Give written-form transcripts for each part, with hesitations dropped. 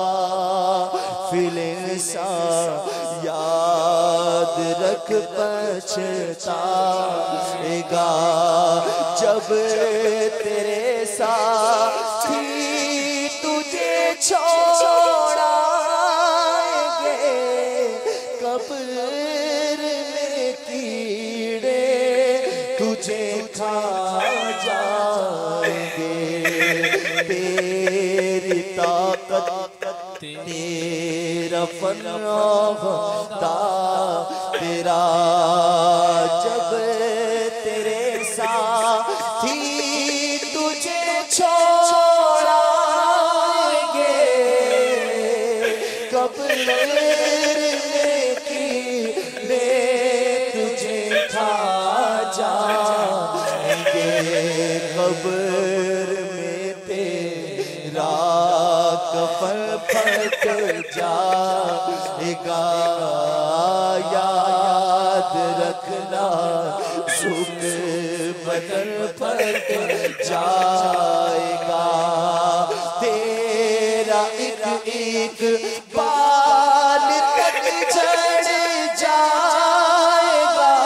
गाफिल इंसान याद रख पछताएगा जब तेरे साथी तुझे छोड़ाएंगे। कब्र में कीड़े तुझे खा जाएंगे। तेरी ताकत तेरा फनाता तेरा जब तेरे साथी तुझे छोड़ाएंगे। कब्र में कीड़े तुझे खा जाएंगे। कब्र में तेरा कफन फट जाएगा। याद रखना सुख बदन फट जाएगा। तेरा एक बाल तक झड़ जाएगा।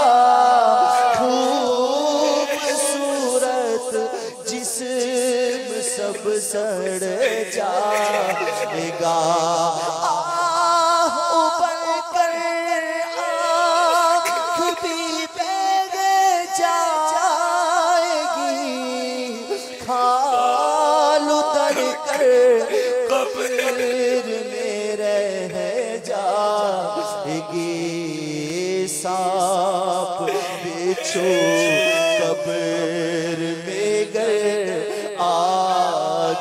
खूबसूरत जिस्म सब सड़ जाएगा। उबल कर आँख भी बह जाएगी। खाल उतर कर कब्र में रह जाएगी। सांप बिच्छू कब्र में गए आ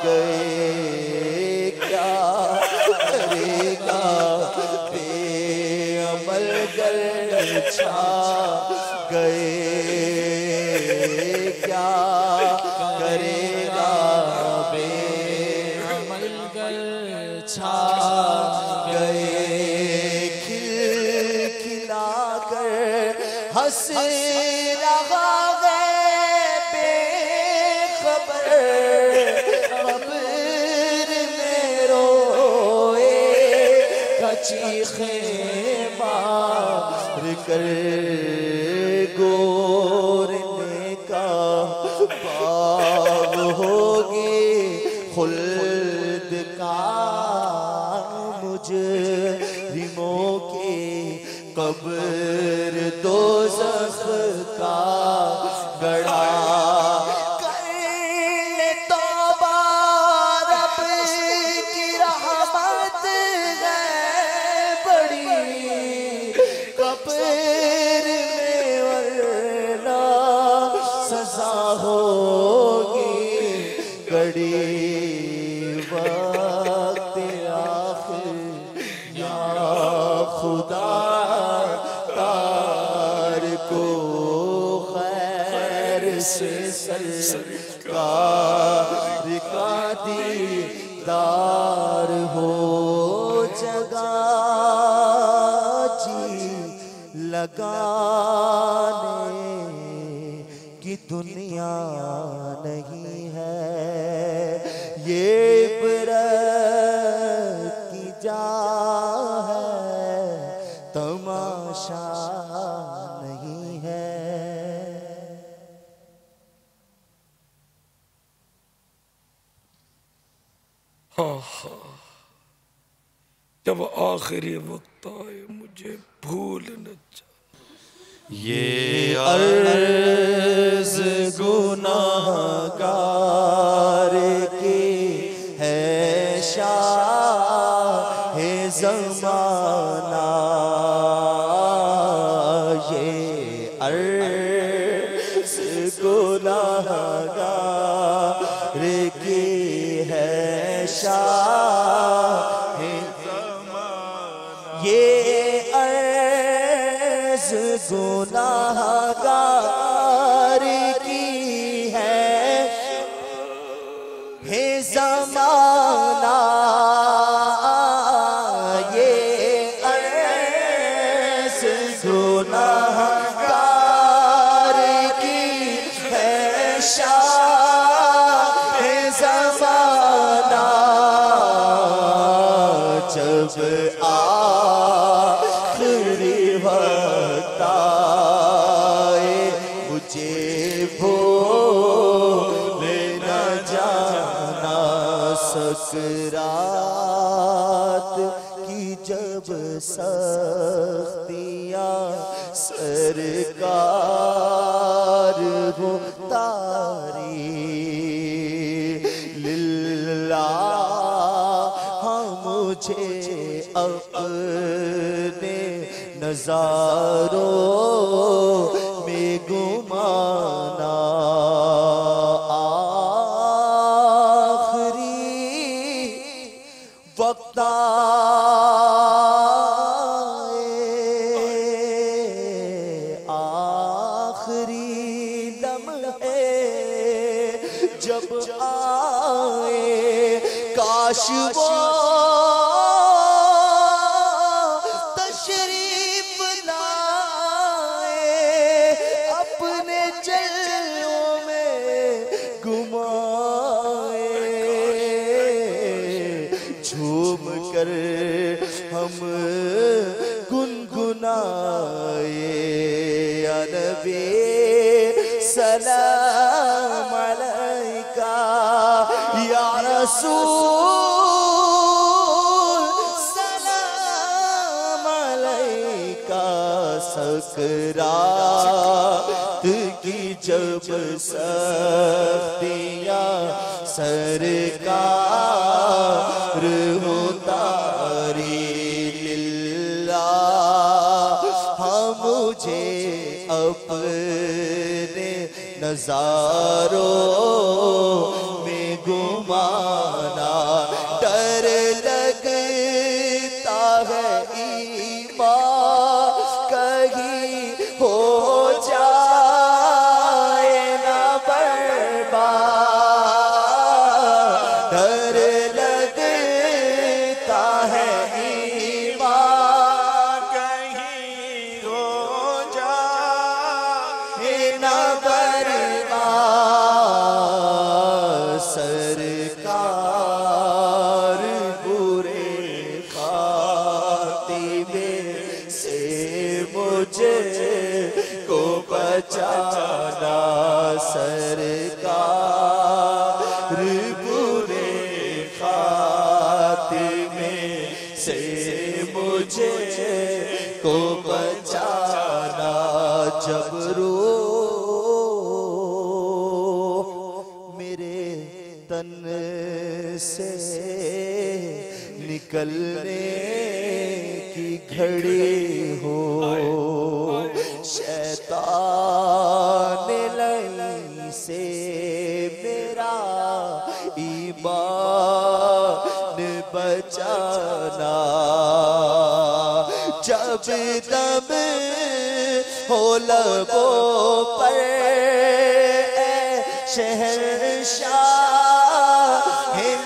गए। क्या करेगा बेअमल गर छा गए। क्या करेगा बेअमल गर छा गए। खिला कर हंस रहा है बेखबर। चीखे मार कर गोरने का बाग होगी खुल्द का। मुजरिमों के कब्र दोज़ख का गड़ा। वक्त आखिर या खुदा तार को खैर से सरकार का दीदार हो। जगा जी लगाने की दुनिया नहीं है। ये इबरत की जा है तमाशा नहीं है। हाँ हाँ, जब आखिरी वक्त आए मुझे भूल न जा। ये अर्ज़ गुनाहगार की है शाहे ज़माना। ये अर्ज़ गुनाहगार की है शाहे ज़माना। ये अर्ज़ गुनाहगार की है ज़माना। ये अर्ज़ गुनाहगार की है शाहे ज़माना। जब आखिरी वक्त आए मुझे भूल न जाना सकरात की जब सख्तियाँ सरकार हो तारी लिल्लाह मुझे अपने नजारों में गुमाना आखिरी वक्त जब आए काश वो तशरीफ लाए अपने जल्लों में घुमाए झूम कर हम गुनगुनाए या नबी सलाम अलैका या रसूल सलाम अलैका सकरात की जब सख्तियाँ सरकार हो तारी लिल्लाह मुझे अपने नजारों में घुमाना डर लगता है ईमान कहीं हो जाए ना बर्बाद डर लगता है ईमान कहीं हो जाए ना सरकार बुरे खातिमे से मुझे को बचाना सरकार बुरे खातिमे से मुझे को बचाना जब रो तन से निकलने की घड़ी हो शैतान लई से मेरा ईमान बचाना जब दम हो लबों पर शहंशाह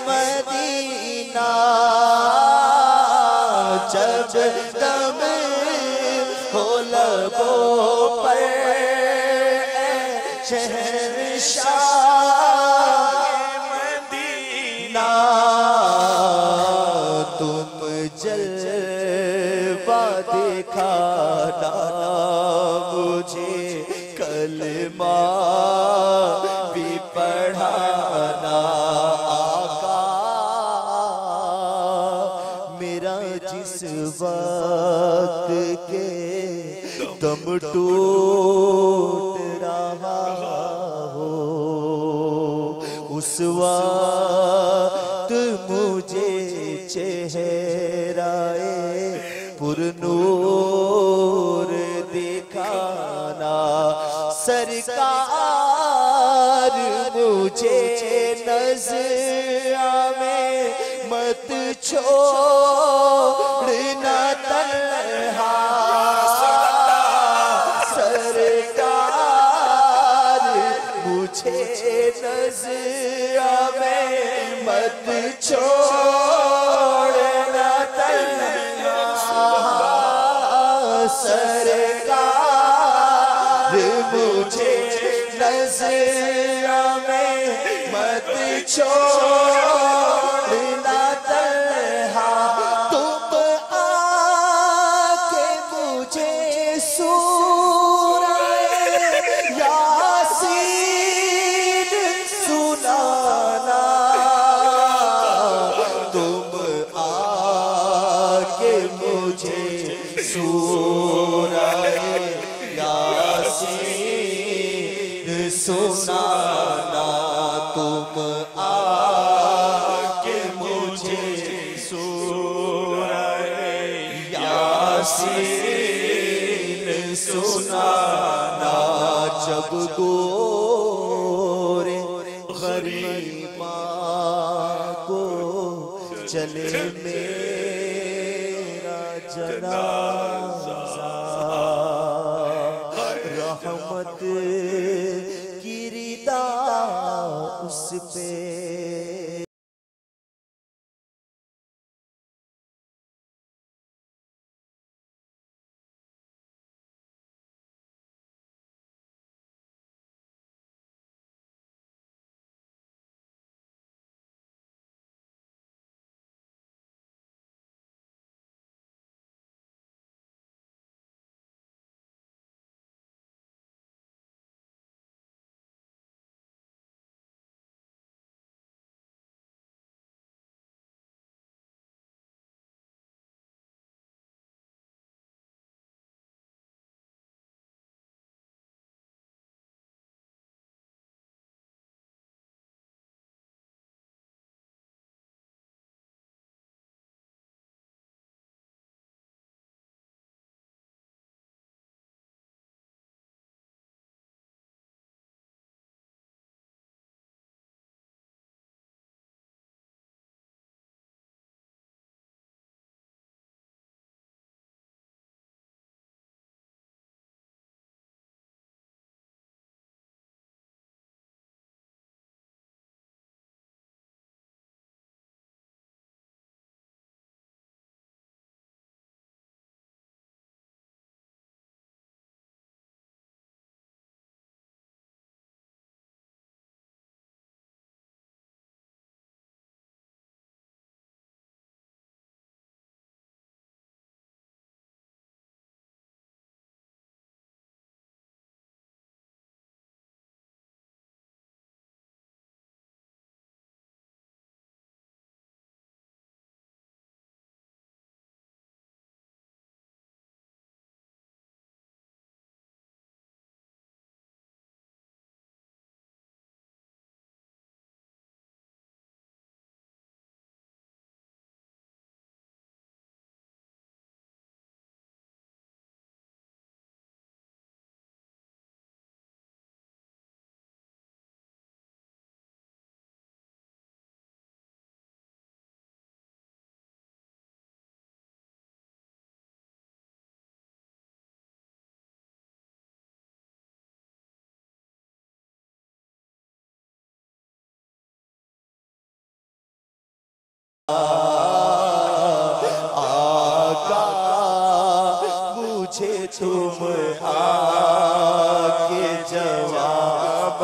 मदीना जब दम हो लबों पर शहंशाह मदीना तुम जलवा दिखाना मुझे कलमा भी पढ़ाना आका मेरा जिस वक्त के दम टूट रहा हो उस वक्त मुझे चेहराए पुरनूर दिखाना सरकार मुझे नज़र में मत छोड़ना तन्हा सरकार मुझे नज़र में मत छोड़ना तन्हा सरकार मुझे नज़र में मत छोड़ना तन्हा तुम सूरह यासीन सुनाना तुम आके मुझे सूरह यासीन सुनाना जब गोरे गरीबा को चले मेरा जनाजा रहमत की रिदा उस पे आका मुझे तुम आके जवाबात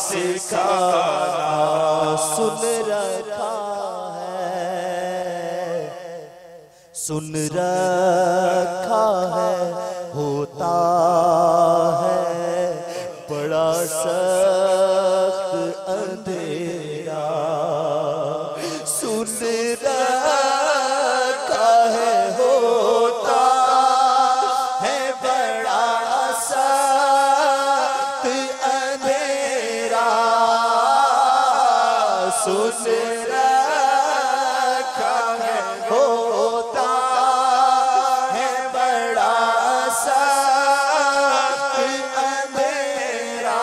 सिखाना सुन रखा है सुन रखा है होता है बड़ा सख्त अंधेरा सुन रखा है होता है बड़ा सख्त अंधेरा सुन रखा है होता है बड़ा सख्त अंधेरा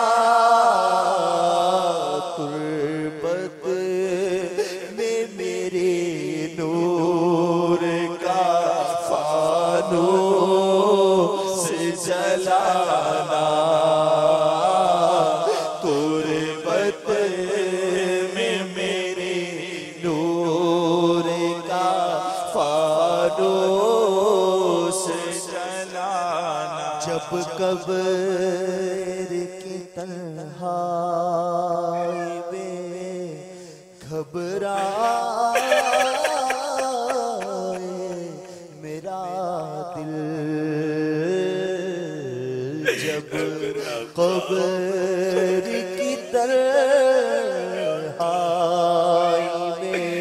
कुर्बत में मेरे नूर का फानूस जलाना कुर्बत में मेरे नूर का फानूस जलाना जब कब्र की तन्हाई में घबराए मेरा दिल जब कब्र की तन्हाई में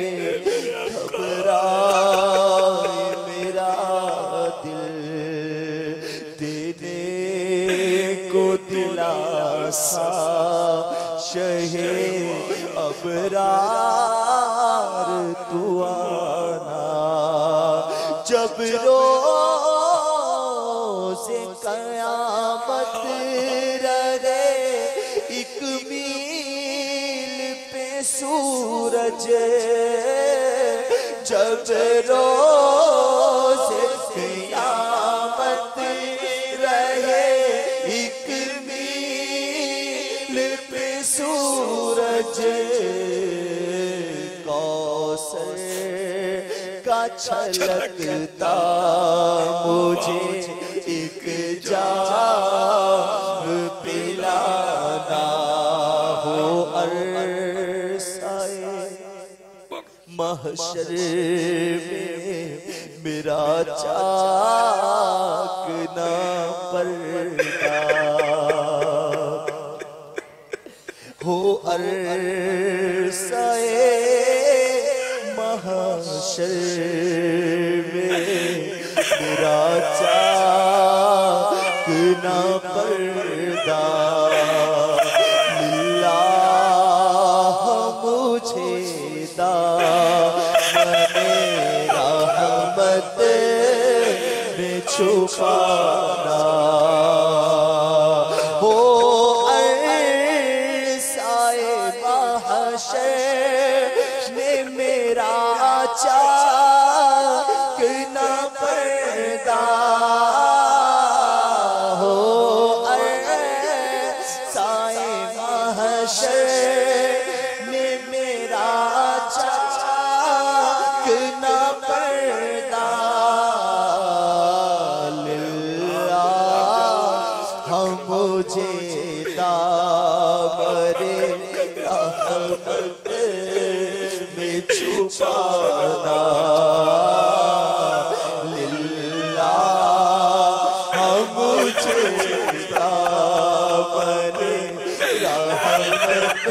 घबराए मेरा बेकरार तू आना, जब रोज़े क़यामत रहे एक मील पे सूरज, जब रोज़े क़यामत रहे एक मील पे सूरज, कौसर का छलकता मुझे एक जाम पिलाना, हो अरसाए महशर में मेरा चाकना पर्दा, हो अरसाए महशर में मेरा चाकना पर्दा, लिल्लाह मुझे दामने रहमत में छुपाना, हो अरसाए महशर में मेरा चाकना पर्दा, हो अरसाए महशर में मेरा चाकना पर्दा, लिल्लाह मुझे दामने रहमत में छुपाना, लिल्लाह मुझे दामने रहमत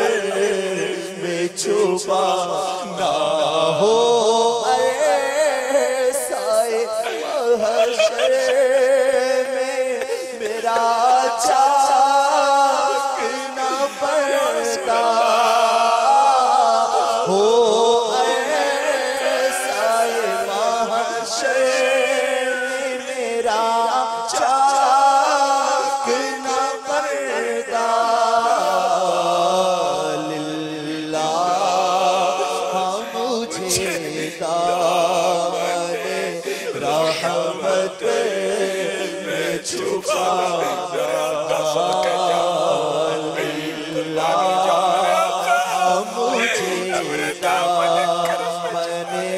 में छुपाना, हो अरसाए महशर में मेरा चाकना पर्दा, हो अरसाए महशर में मेरा चाकना पर्दा, लिल्लाह मुझे दामने रहमत में छुपाना, लिल्लाह मुझे दामने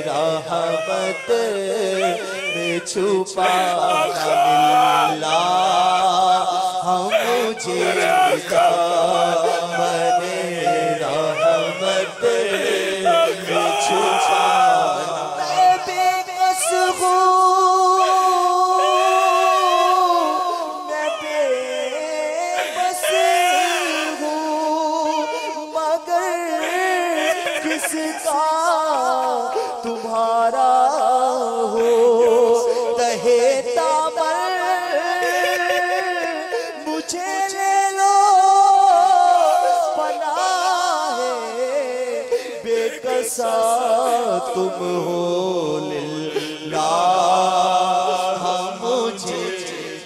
रहमत में छुपाना, लिल्लाह मुझे दामने रहमत में छुपाना, मैं बेबस हूँ, मैं बेबस हूँ, मगर किसका तुम्हारा हो, तहे तामर मुझे ले लो, पनाह बेकसा तुम हो, लिल्लाह मुझे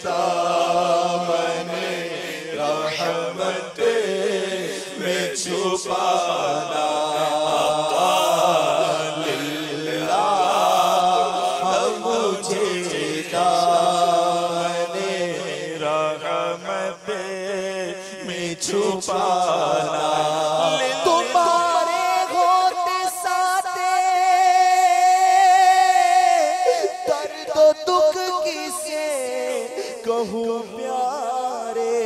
दामने रहमत में छुपाना, लिल्लाह मुझे दामने रहमत में छुपाना, तुम्हारे होते साथे दर्द दुख किसे कहूँ प्यारे,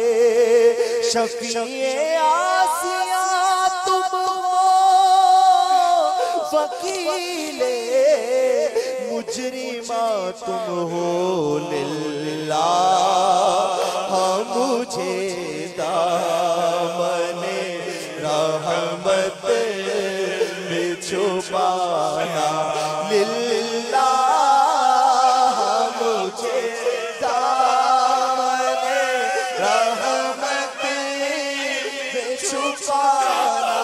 शफीए आसिया तुम हो, वकीले मुजरिमा तुम हो, लिल्लाह मुझे दामने रहमत में छुपाना, लिल्लाह मुझे दामने रहमत में छुपाना,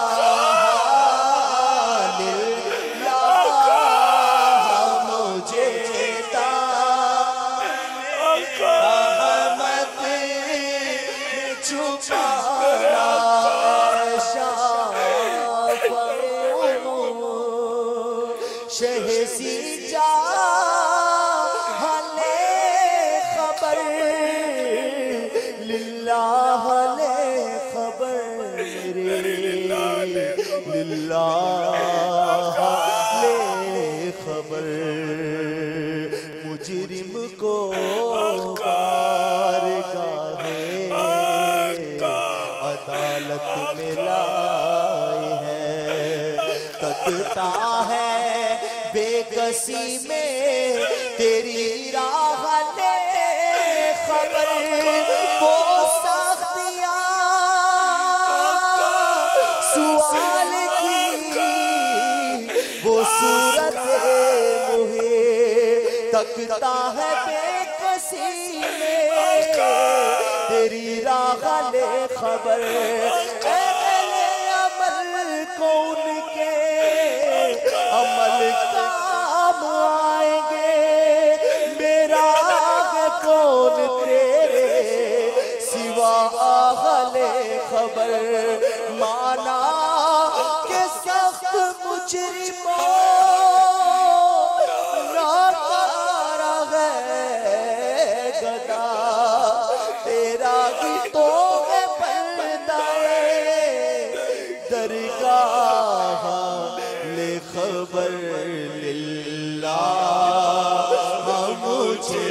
शहसी जा हले खबर लिल्लाह ले खबर लिल्लाह ले खबर मुजरिम को कारगाहे अदालत में लाए हैं। तकता है बेकसी में तेरी राह ले खबर वो सख्तियां सवाल की वो सूरत मुहे तकता है बेकसी में तेरी राह ले खबर अमल कौन के अमल काम आएंगे मेरा कौन तेरे सिवा आगले खबर माना के सख्त मुजरिमों नाकारा है गदा तेरा गीतों में पर्दाए दरगाह ले खबर लिल्लाह मुझे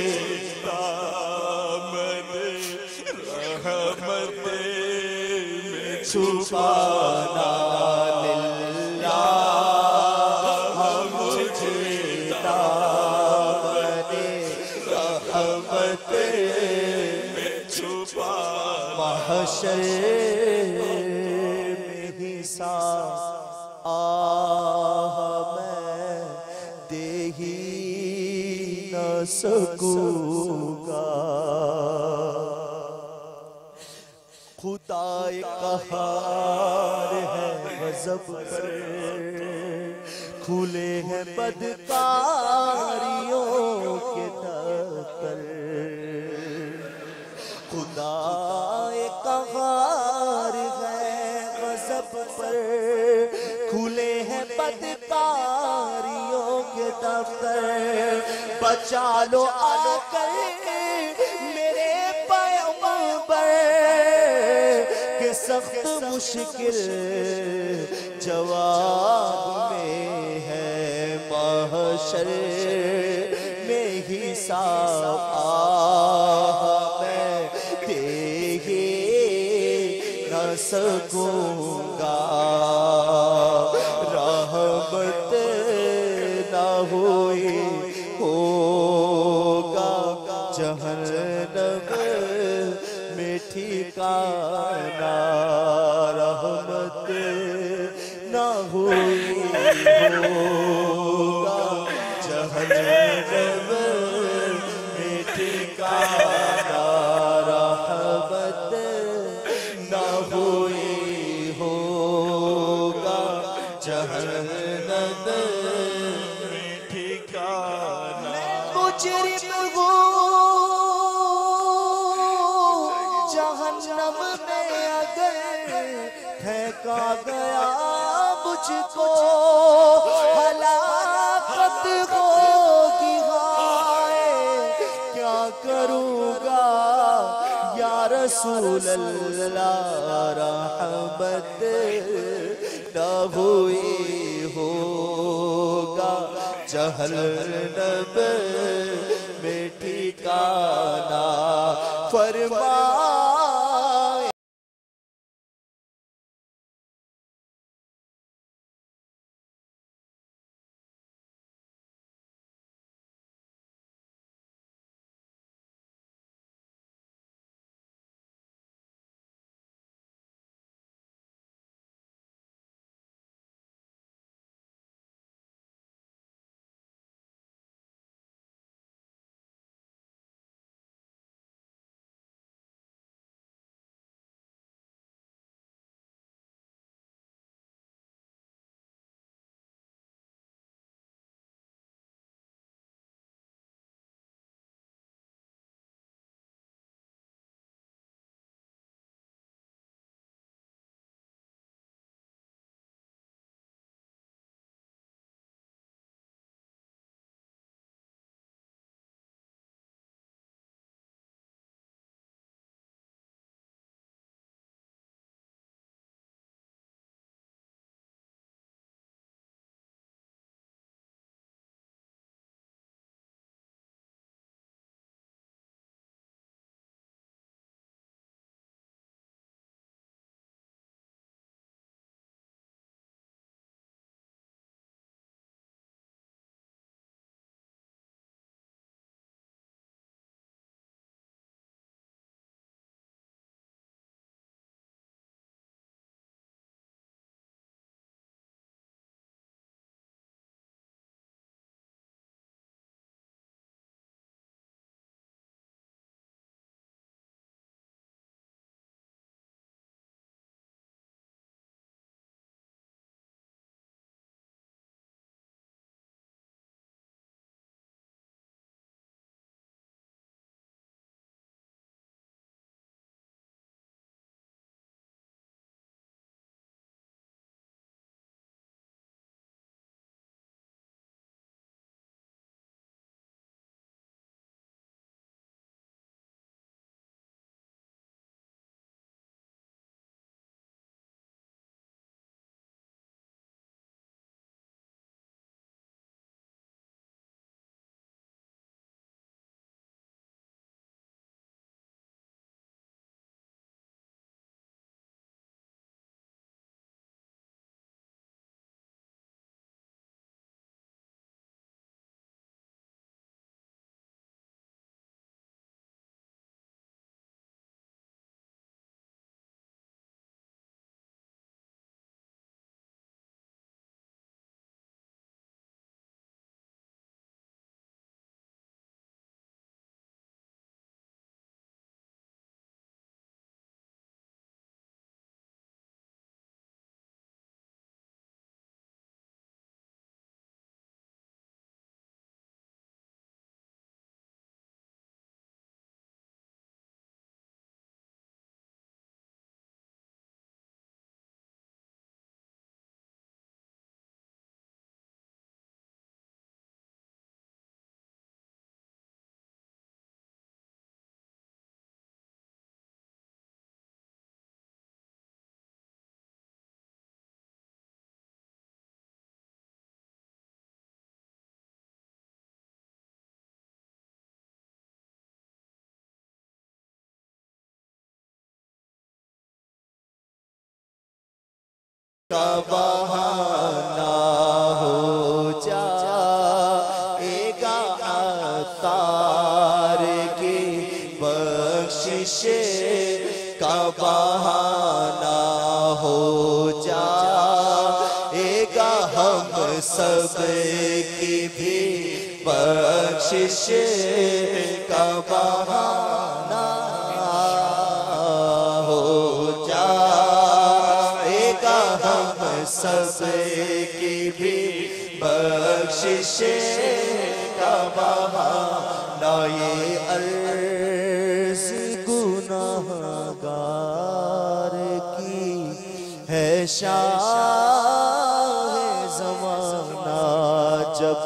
छुपाना लिल्लाह मुझे दामने रहमत में छुपाना महशर में ही आह मैं दे ही न सकूंगा खुदाए कहार है गज़ब पर खुले हैं बदकारियों के दफ्तर खुदाए कहार है गज़ब पर खुले हैं बदकारियों के दफ्तर बचा लो आकर मेरे पैगंबर के सख्त मुश्किल जवाब में है महशर में हिसाब मैं दे ही न सकूंगा रहमत न हुई होगा जहन्नम में ठिकाना रहमत न हुई होगा जहन्नम में ठिकाना रहमत न हुई होगा जहन्नम में ठिकाना मुजरिम हो जहन्नम में अगर फेंका गया मुझको हलाकत होगी हाय क्या करूँगा या रसूल अल्लाह रहमत न हुई होगा जहन्नम में ठिकाना फरमा का बहाना हो जाएगा, अतार की बख्शिश का बहाना हो जाएगा, हम सब की भी बख्शिश का बहाना हो जाएगा, हम सब की भी बख्शिश का बहाना। ये अर्ज़ गुनाहगार की है शाह ज़माना, जब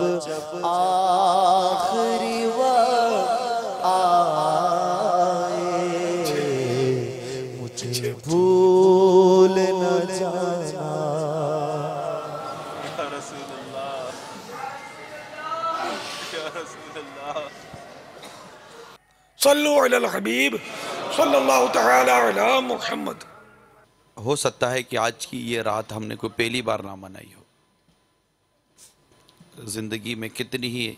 आखिरी वक्त आए मुझे भूल न जाना। या रसूलल्लाह, या रसूलल्लाह। सल्लु अलल हबीब सल्लल्लाहु तआला अला मुहम्मद। हो सकता है कि आज की ये रात हमने कोई पहली बार ना मनाई हो। ज़िंदगी में कितनी ही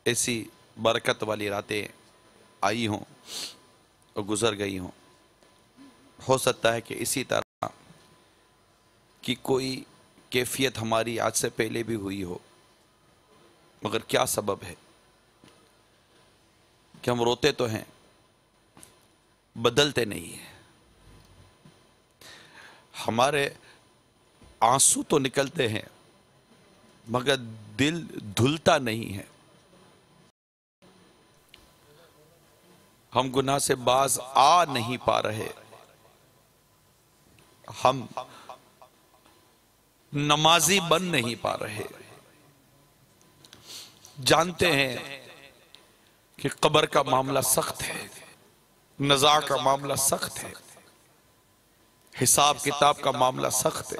ऐसी बरकत वाली रातें आई हों और गुज़र गई हों। हो सकता है कि इसी तरह की कोई कैफियत हमारी आज से पहले भी हुई हो, मगर क्या सबब है कि हम रोते तो हैं, बदलते नहीं हैं। हमारे आंसू तो निकलते हैं मगर दिल धुलता नहीं है। हम गुनाह से बाज आ नहीं पा रहे, हम नमाजी बन नहीं पा रहे। जानते हैं कि कब्र का मामला सख्त है, नज़ा का मामला सख्त है, हिसाब किताब का मामला सख्त है,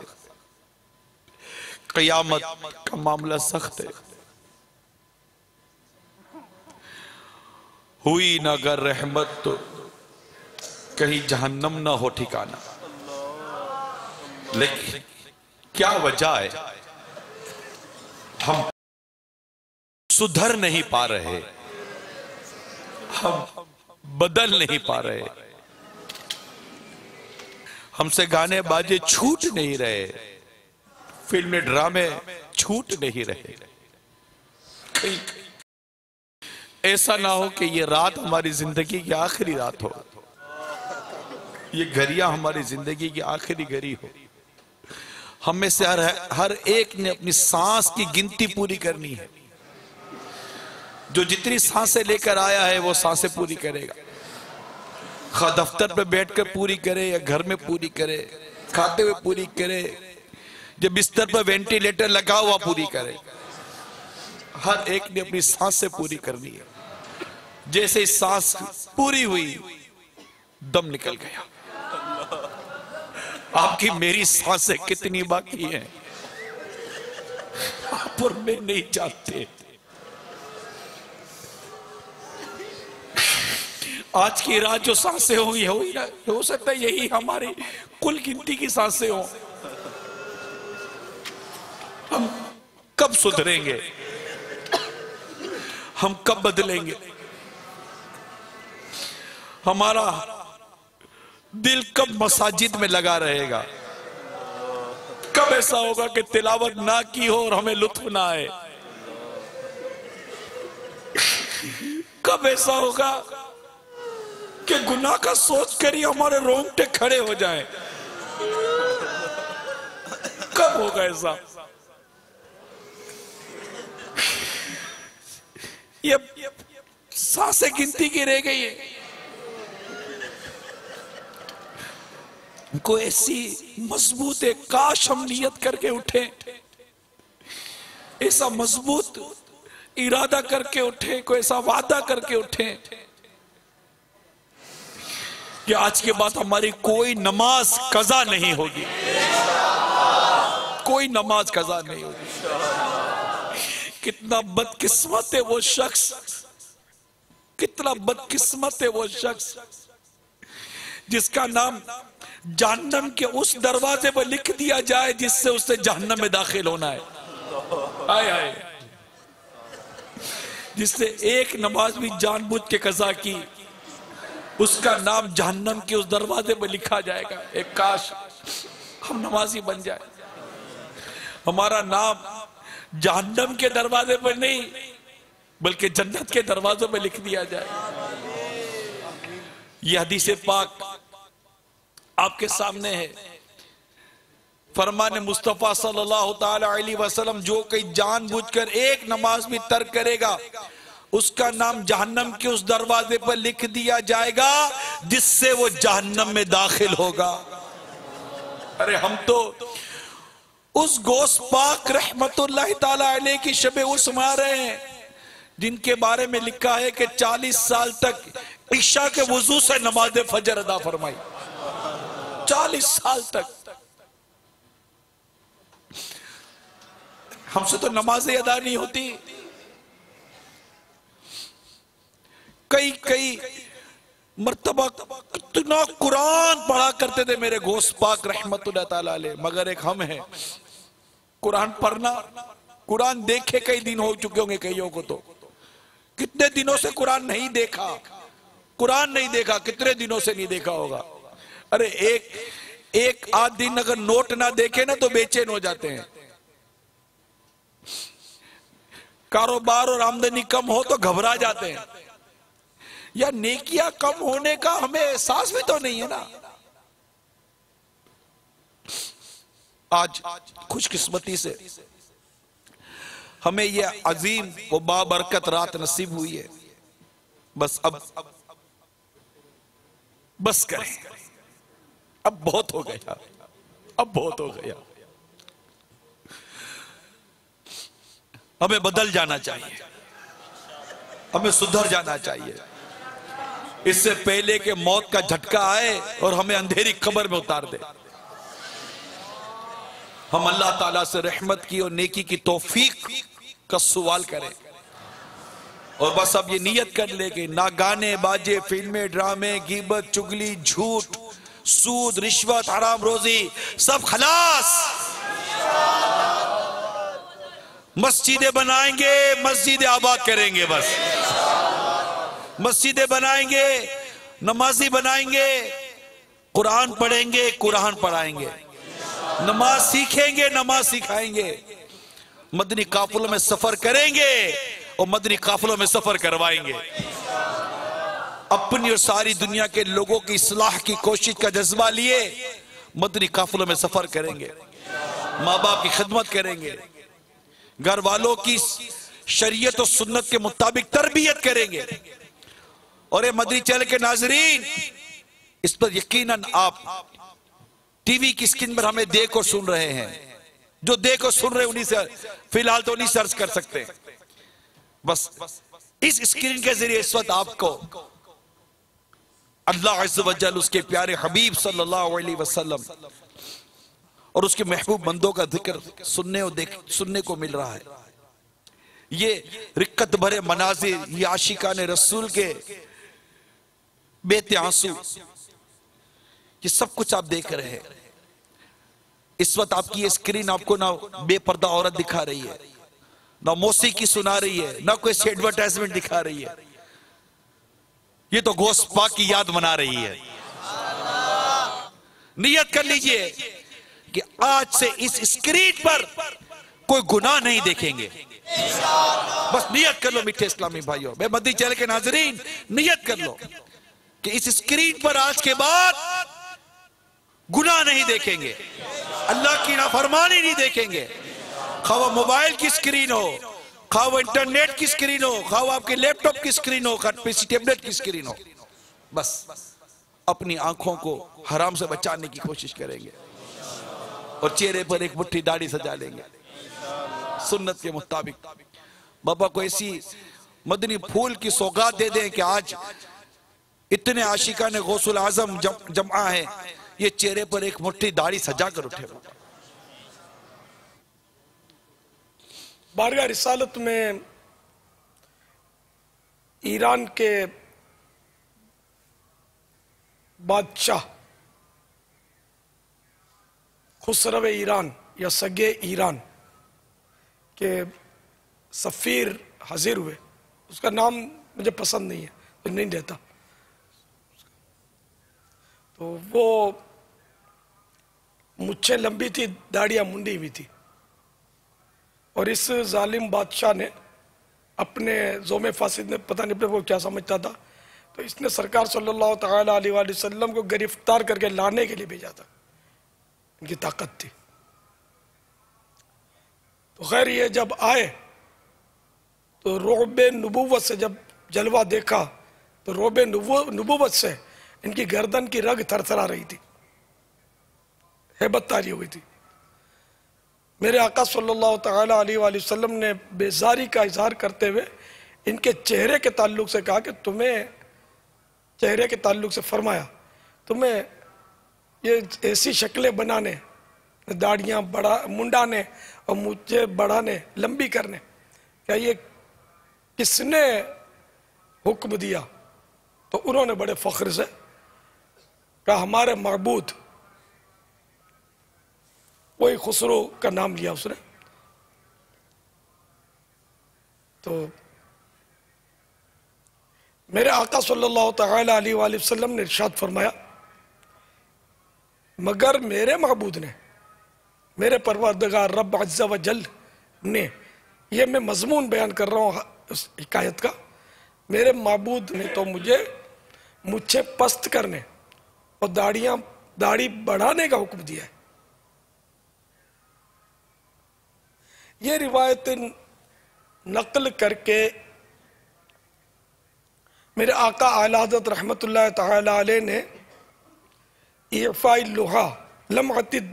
क़यामत का मामला सख्त है। हुई ना अगर रहमत तो कहीं जहन्नम ना हो ठिकाना। लेकिन क्या वजह है, हम सुधर नहीं पा रहे, हम बदल नहीं पा रहे, हमसे गाने बाजे छूट नहीं रहे, फिल्में ड्रामे छूट नहीं रहे। कहीं ऐसा ना हो कि ये रात हमारी जिंदगी की आखिरी रात हो, ये घड़ियां हमारी जिंदगी की आखिरी घड़ी हो। हम में से हर एक ने अपनी सांस की गिनती पूरी करनी है। जो जितनी सांसें लेकर आया है वो सांसें पूरी करेगा। खा दफ्तर पे बैठकर पूरी करे या घर में पूरी करे, खाते हुए पूरी करे, जब बिस्तर पर वेंटिलेटर लगा हुआ पूरी करे। हर एक ने अपनी सांसें पूरी करनी है। जैसे ही सांस पूरी हुई दम निकल गया। आपकी मेरी सांसें कितनी बाकी हैं आप और मैं नहीं जानते। आज की रात जो सांसें होंगी हो सकता है यही हमारी कुल गिनती की सांसें हो। हम कब सुधरेंगे, हम कब बदलेंगे, हमारा दिल कब मसाजिद में लगा रहेगा, कब ऐसा होगा कि तिलावत ना की हो और हमें लुत्फ ना आए, कब ऐसा होगा कि गुनाह का सोच कर ही हमारे रोंगटे खड़े हो जाएं, कब होगा ऐसा। ये सांसें गिनती की रह गई है। कोई ऐसी मजबूत है, काश हम नियत करके उठे, ऐसा मजबूत इरादा करके उठे, कोई ऐसा वादा करके उठे कि आज के बाद हमारी कोई नमाज कज़ा नहीं होगी, कोई नमाज कज़ा नहीं होगी। कितना बदकिस्मत है वो शख्स, कितना बदकिस्मत है वो शख्स जिसका नाम जहन्नम के उस दरवाजे पर लिख दिया जाए जिससे उससे जहन्नम में दाखिल होना है। आए आए, जिससे एक नमाज भी जानबूझ के कज़ा की, उसका नाम जहन्नम के उस दरवाजे पर लिखा जाएगा। एक काश हम नमाजी बन जाए, हमारा नाम जहन्नम के दरवाजे पर नहीं बल्कि जन्नत के दरवाजों पर लिख दिया जाए। यह हदीस पाक आपके सामने है। फरमान मुस्तफा सल्लल्लाहु ताला अलैहि वसल्लम, जो कोई जानबूझकर एक नमाज भी तर्क करेगा उसका नाम जहन्नम के उस दरवाजे पर लिख दिया जाएगा जिससे वो जहन्नम में दाखिल होगा। अरे हम तो उस गौस पाक रहमतुल्लाह ताला अलैह की शब उर्स मना रहे हैं जिनके बारे में लिखा है कि 40 साल तक ईशा के वुजू से नमाज फजर अदा फरमाई। 40 साल तक हमसे तो नमाजें अदा नहीं होती। कई मर्तबा कितना कुरान पढ़ा करते थे मेरे गौस पाक रहमतुल्लाह ताला अलैह, मगर एक हम हैं कुरान पढ़ना, कुरान देखे कई दिन हो चुके होंगे कईयों को, तो कितने दिनों से कुरान नहीं देखा, कुरान नहीं देखा, कितने दिनों से नहीं देखा होगा। अरे एक आध दिन अगर नोट ना देखे ना तो बेचैन हो जाते हैं। कारोबार और आमदनी कम हो तो घबरा जाते हैं। या नेकियां कम होने का हमें एहसास भी तो नहीं है ना। आज खुशकिस्मती से हमें यह अजीम व बाबरकत रात नसीब हुई है। बस अब बस करें, अब बहुत हो गया, अब बहुत हो गया। हमें बदल जाना चाहिए, हमें सुधर जाना चाहिए, इससे पहले कि मौत का झटका आए और हमें अंधेरी कब्र में उतार दे। हम अल्लाह ताला से रहमत की और नेकी की तौफीक का सवाल करें और बस अब ये नियत कर ले कि ना गाने बाजे, फिल्में, ड्रामे, गीबत, चुगली, झूठ, सूद, रिश्वत, हराम रोजी सब खलास। मस्जिदें बनाएंगे, मस्जिदें आबाद करेंगे, बस मस्जिदें बनाएंगे, नमाजी बनाएंगे, कुरान पढ़ेंगे, कुरान पढ़ाएंगे, नमाज सीखेंगे, नमाज सिखाएंगे, मदनी काफिलों में सफर करेंगे और मदनी काफिलों में सफर करवाएंगे। अपनी और सारी दुनिया के लोगों की इस्लाह की कोशिश का जज्बा लिए मदनी काफिलों में सफर करेंगे, माँ बाप की खिदमत करेंगे, घर वालों की शरीयत और सुन्नत के मुताबिक तरबियत करेंगे। और ये मदनी चैनल के नाजरीन, इस पर यकीनन आप टीवी की स्क्रीन पर हमें देख और सुन रहे हैं। जो देख और सुन रहे हैं उन्हीं से फिलहाल तो नहीं सर्च कर सकते। बस इस स्क्रीन के जरिए इस वक्त आपको अल्लाह अज़्ज़ व जल, उसके प्यारे हबीब सल्लल्लाहु अलैहि वसल्लम और उसके महबूब बंदों का जिक्र सुनने को मिल रहा है। ये रिक्कत भरे मनाजिर, ये आशिकाने रसूल के बेते आंसू, ये सब कुछ आप देख रहे हैं। इस वक्त आपकी ये स्क्रीन आपको ना बेपर्दा औरत दिखा रही है, ना मौसीकी सुना रही है, ना कोई एडवर्टाइजमेंट दिखा रही है। ये तो गौस पाक की याद मना रही है। नियत कर लीजिए कि आज से इस स्क्रीन पर कोई गुनाह नहीं देखेंगे। बस नियत कर लो मीठे इस्लामी भाइयों, मैं मदनी चैनल के नाजरीन, नियत कर लो कि इस स्क्रीन पर आज के बाद गुनाह नहीं देखेंगे, अल्लाह की नाफरमानी नहीं देखेंगे। खा वो मोबाइल की स्क्रीन हो, खा वो इंटरनेट की स्क्रीन हो, खा वो आपके लैपटॉप की स्क्रीन हो, खा पीसी टैबलेट की स्क्रीन हो, बस अपनी आंखों को हराम से बचाने की कोशिश करेंगे और चेहरे पर एक मुट्ठी दाढ़ी सजा लेंगे सुन्नत के मुताबिक। बाबा को ऐसी मदनी फूल की सौगात दे दें कि आज इतने आशिका ने गौसुल आजम जमा है, ये चेहरे पर एक मुट्ठी दाढ़ी सजा कर उठे। बारगाह रिसालत में ईरान के बादशाह खुसरव ईरान या सगे ईरान के सफ़ीर हाजिर हुए। उसका नाम मुझे पसंद नहीं है तो नहीं देता। तो वो मुच्छें लंबी थी, दाढ़ियाँ मुंडी हुई थी, और इस जालिम बादशाह ने अपने ज़ोमे फासिद ने पता नहीं अपने वो क्या समझता था, तो इसने सरकार सल्लल्लाहु तआला अलैहि वसल्लम को गिरफ्तार करके लाने के लिए भेजा था। इनकी ताकत थी। तो खैर ये जब आए तो रोबे नबूवत से जब जलवा देखा तो रोबे नबूवत से इनकी गर्दन की रग थरथरा रही थी, हैबत तारी हो गई थी। मेरे आका सल्लल्लाहु तआला अलैहि वसल्लम ने बेजारी का इजहार करते हुए इनके चेहरे के ताल्लुक से कहा कि तुम्हें चेहरे के ताल्लुक से फरमाया, तुम्हें ये ऐसी शक्लें बनाने, दाढ़ियाँ बढ़ा मुंडाने और मुझे बढ़ाने, लंबी करने, क्या ये किसने हुक्म दिया? तो उन्होंने बड़े फख्र से कहा हमारे मअबूद, वही खुसरो का नाम लिया उसने। तो मेरे आका सल्लल्लाहु तआला अलैहि वसल्लम ने इरशाद फरमाया, मगर मेरे मअबूद ने, मेरे परवरदिगार रब अज़्ज़ा व जल ने, ये मैं मजमून बयान कर रहा हूँ उस हिकायत का, मेरे मअबूद ने तो मुझे मुझे पस्त करने और दाढ़ी बढ़ाने का हुक्म दिया है। ये रिवायत नकल करके मेरे आका आला हज़रत रहमतुल्लाह तआला अलैह ने इरफ़ाइल लुहा लमअतुद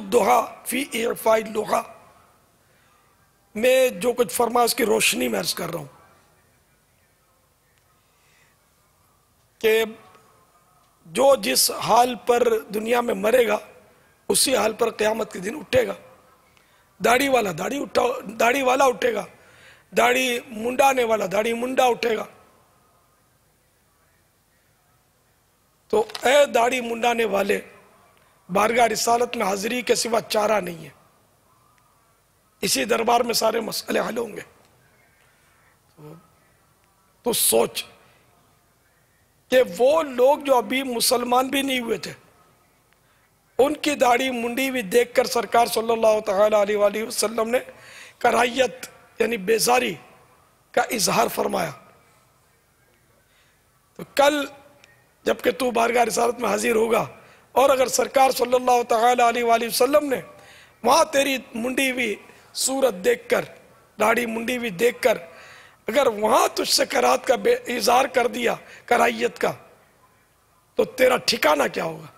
दुहा फी इरफ़ाइल लुहा में जो कुछ फरमा उसकी रोशनी में अर्ज कर रहा हूं कि जो जिस हाल पर दुनिया में मरेगा उसी हाल पर क़यामत के दिन उठेगा। दाढ़ी वाला दाढ़ी वाला उठेगा, दाढ़ी मुंडाने वाला दाढ़ी मुंडा उठेगा। तो ए दाढ़ी मुंडाने वाले, बारगाह रिसालत में हाजिरी के सिवा चारा नहीं है, इसी दरबार में सारे मसले हल होंगे। तो सोच कि वो लोग जो अभी मुसलमान भी नहीं हुए थे, उनकी दाढ़ी मुंडी भी देखकर सरकार सल्लल्लाहु तआला अलैहि वसल्लम ने कराहियत यानी बेजारी का इजहार फरमाया। तो कल जबकि तू बारगाह रिसालत में हाजिर होगा और अगर सरकार सल्लल्लाहु तआला अलैहि वसल्लम ने वहां तेरी मुंडी हुई सूरत देखकर, दाढ़ी मुंडी हुई देखकर अगर वहां तुझसे कराहत का इजहार कर दिया, कराहियत का, तो तेरा ठिकाना क्या होगा?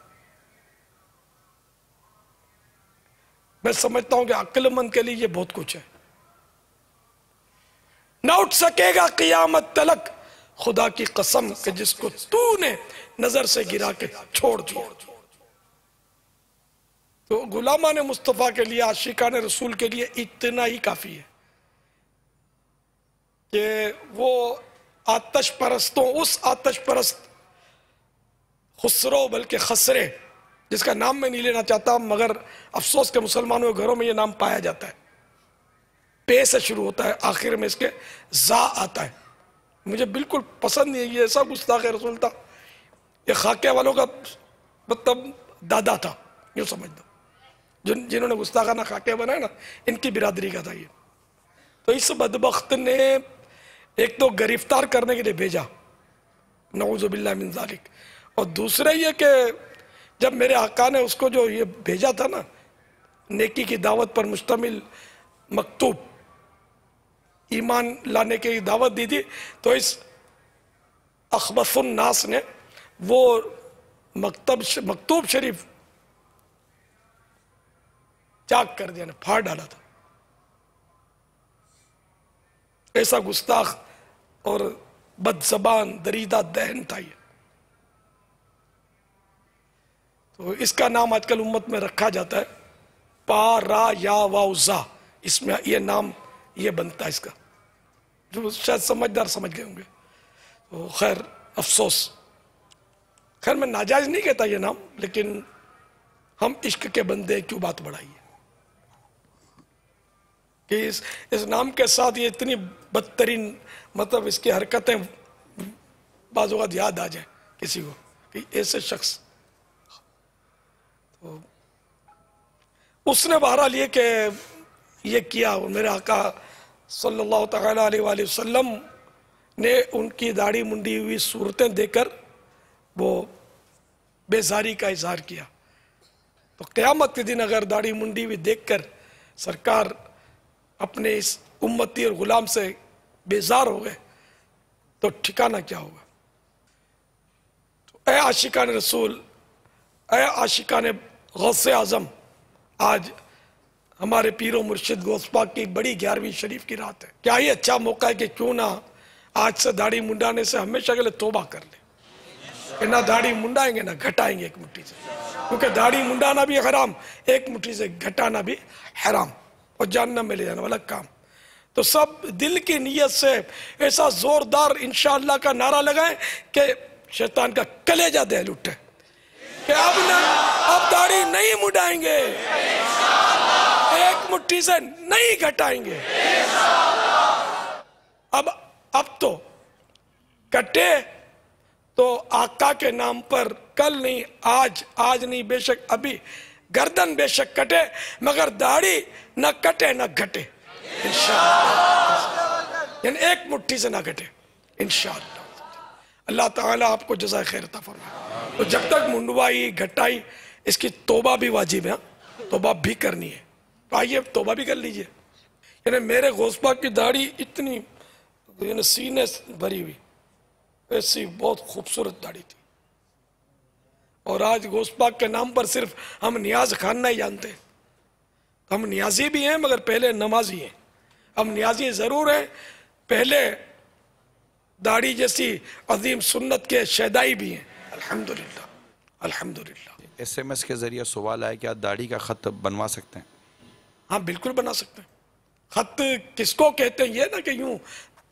मैं समझता हूं कि अक्लमंद के लिए ये बहुत कुछ है। ना उठ सकेगा क़यामत तलक खुदा की कसम कि जिसको तूने नजर से गिरा के छोड़ दिया। तो गुलामान मुस्तफ़ा के लिए, आशिकान रसूल के लिए इतना ही काफी है कि वो आतश परस्तों, उस आतश परस्त खुसरो बल्कि खसरे, जिसका नाम मैं नहीं लेना चाहता, मगर अफसोस के मुसलमानों के घरों में ये नाम पाया जाता है। पे से शुरू होता है, आखिर में इसके जा आता है। मुझे बिल्कुल पसंद नहीं है, ये ऐसा गुस्ताख रसूल था। ये खाके वालों का मतलब दादा था, यूँ समझ दो। जिन्होंने गुस्ताखाना खाके बनाया ना, इनकी बिरादरी का था ये। तो इस बदबख्त ने एक तो गिरफ्तार करने के लिए भेजा, नऊज़ु बिल्लाह मिन ज़ालिक, और दूसरा ये कि जब मेरे आका ने उसको जो ये भेजा था ना, नेकी की दावत पर मुश्तमिल मकतूब, ईमान लाने की दावत दी थी, तो इस अखबसुन नास ने वो मकतूब शरीफ चाक कर दिया, फाड़ डाला था। ऐसा गुस्ताख और बदजबान दरीदा दहन था ये। तो इसका नाम आजकल उम्मत में रखा जाता है पा रा या वाउजा, इसमें ये नाम ये बनता है इसका, जो शायद समझदार समझ गए होंगे। तो खैर अफसोस, खैर मैं नाजायज नहीं कहता ये नाम, लेकिन हम इश्क के बंदे क्यों बात बढ़ाई है कि इस नाम के साथ ये इतनी बदतरीन मतलब इसकी हरकतें बाज़ औक़ात याद आ जाए किसी को कि ऐसे शख्स तो उसने बहरहाल ये कि ये किया और मेरे आका सल्लल्लाहु तआला अलैहि वसल्लम ने उनकी दाढ़ी मुंडी हुई सूरतें देकर वो बेजारी का इजहार किया। तो क़यामत के दिन अगर दाढ़ी मुंडी हुई देखकर सरकार अपने इस उम्मती और गुलाम से बेजार हो गए तो ठिकाना क्या होगा। तो ए आशिकान रसूल, ए आशिकान गौसे आज़म, आज हमारे पीरो मुर्शिद गौस पाक की बड़ी 11वीं शरीफ की रात है। क्या ये अच्छा मौका है कि क्यों ना आज से दाढ़ी मुंडाने से हमेशा के लिए तौबा कर ले कि ना दाढ़ी मुंडाएंगे ना घटाएंगे एक मुट्ठी से, क्योंकि दाढ़ी मुंडाना भी हराम, एक मुट्ठी से घटाना भी हराम और जहन्नम में ले जाने वाला काम। तो सब दिल की नीयत से ऐसा जोरदार इंशाअल्लाह का नारा लगाएं कि शैतान का कलेजा दहल उठे कि अब दाढ़ी नहीं मुंडाएंगे, एक मुट्ठी से नहीं घटाएंगे। अब तो कटे तो आका के नाम पर, कल नहीं आज नहीं बेशक अभी गर्दन बेशक कटे मगर दाढ़ी न कटे न घटे इंशाअल्लाह, यानी एक मुट्ठी से ना घटे इंशाअल्लाह। अल्लाह ताला आपको जज़ाए खैर अता फरमाए। तो जब तक मुंडवाई घटाई इसकी तौबा भी वाजिब है, तौबा भी करनी है। तो आइए तौबा भी कर लीजिए। यानी मेरे गौस पाक की दाढ़ी इतनी यानी सीने भरी हुई ऐसी बहुत खूबसूरत दाढ़ी थी और आज गौस पाक के नाम पर सिर्फ हम नियाज खान नहीं जानते। हम नियाजी भी हैं मगर पहले नमाजी हैं। हम नियाजी ज़रूर हैं, पहले दाढ़ी जैसी अजीम सुन्नत के शैदाई भी हैं। अल्हम्दुलिल्लाह अल्हम्दुलिल्लाह। SMS के जरिए सवाल आया, क्या दाढ़ी का खत बनवा सकते हैं? हाँ बिल्कुल बना सकते हैं। खत किसको कहते हैं, ये ना कि यूं